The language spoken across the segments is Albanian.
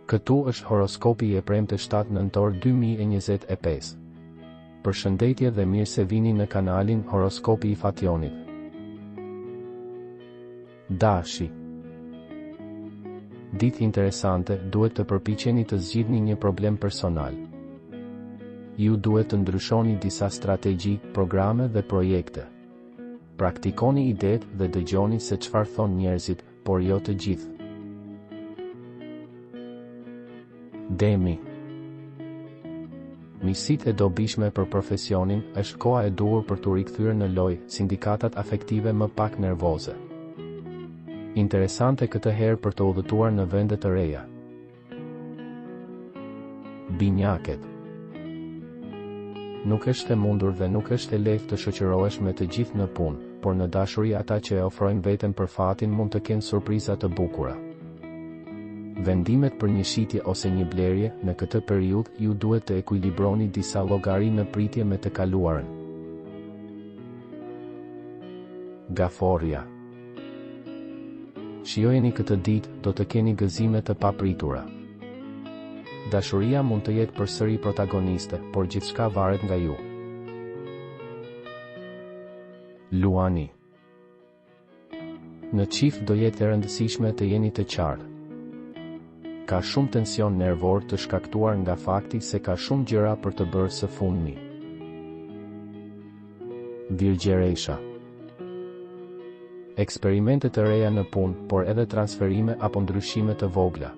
Këtu është horoskopi i premte 7 nëntor 2025. Përshëndetje dhe mirë se vini në kanalin Horoskopi i Fationit. Dashi. Ditë interesante, duhet të përpiqeni të zgjidhni një problem personal. Ju duhet të ndryshoni disa strategji, programe dhe projekte. Praktikoni idetë dhe dëgjoni se çfarë thon njerëzit, por jo të gjithë. Demi. Misit e dobishme për profesionin, është koha e duhur për t'u rikthyer në lojë, sindikatat afektive më pak nervoze. Interesante këtë herë për të udhëtuar në vende të reja. Binjaket. Nuk është e mundur dhe nuk është e lehtë të shoqërohesh me të gjithë në punë, por në dashuri ata që e ofrojnë veten për fatin mund të kenë surpriza të bukura. Vendimet për një shitje ose një blerje, në këtë periudhë ju duhet të ekuilibroni disa llogari në pritje me të kaluarën. Gaforja. Shijojeni këtë ditë, do të keni gëzime të papritura. Dashuria mund të jetë përsëri protagoniste, por gjithçka varet nga ju. Luani. Në çift do jetë e rëndësishme të jeni të qartë. Ka shumë tension nervor të shkaktuar nga fakti se ka shumë gjëra për të bërë së fundmi. Virgjeresha. Eksperimente të reja në punë, por edhe transferime apo ndryshime të vogla.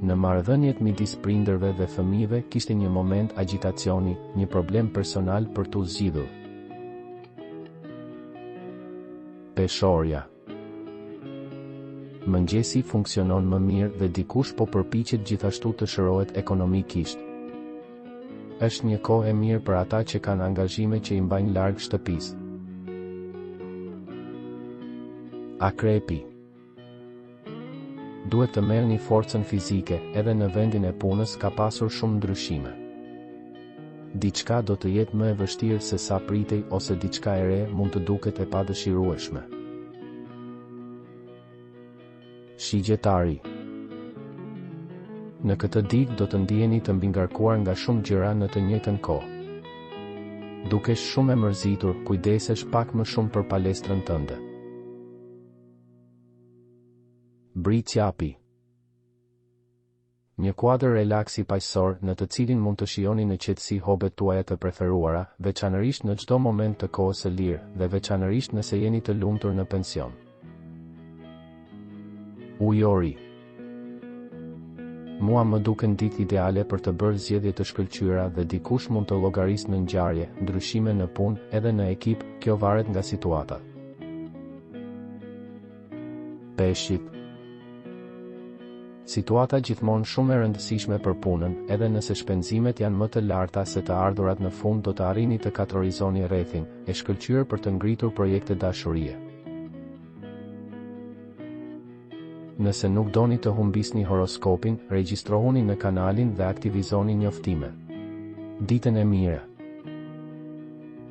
Në marrëdhëniet midis prindërve dhe fëmijëve kishte një moment agitacioni, një problem personal për t'u zgjidhur. Peshorja. Mëngjesi funksionon më mirë dhe dikush po përpiqet gjithashtu të shërohet ekonomikisht. Është një kohë e mirë për ata që kanë angazhime që i mbajnë larg shtëpisë. Akrepi. Duhet të merrni forcën fizike, edhe në vendin e punës ka pasur shumë ndryshime. Diçka do të jetë më e vështirë se sa pritej ose diçka e re mund të duket e padëshirueshme. Shigjetari. Në këtë ditë do të ndiheni të mbingarkuar nga shumë gjëra në të njëjtën kohë. Dukesh shumë e mërzitur, kujdesesh pak më shumë për palestrën tënde. Britsjapi. Një kuadër relaksi paqësor në të cilin mund të shijoni në qetësi hobet tuaja të preferuara, veçanërisht në çdo moment të kohës së lirë dhe veçanërisht nëse jeni të lumtur në pension. Ujori. Mua më duken ditë ideale për të bërë zgjedhje të shkëlqyera dhe dikush mund të llogarisë në ngjarje, ndryshime në punë, edhe në ekip, kjo varet nga situata. Peshqit. Situata gjithmonë shumë e rëndësishme për punën, edhe nëse shpenzimet janë më të larta se të ardhurat në fund do të arrini të kategorizoni rrethin, e shkëlqyer për të ngritur projekte dashurie. Nëse nuk doni të humbisni horoskopin, regjistrohuni në kanalin dhe aktivizoni njoftime. Ditën e mirë.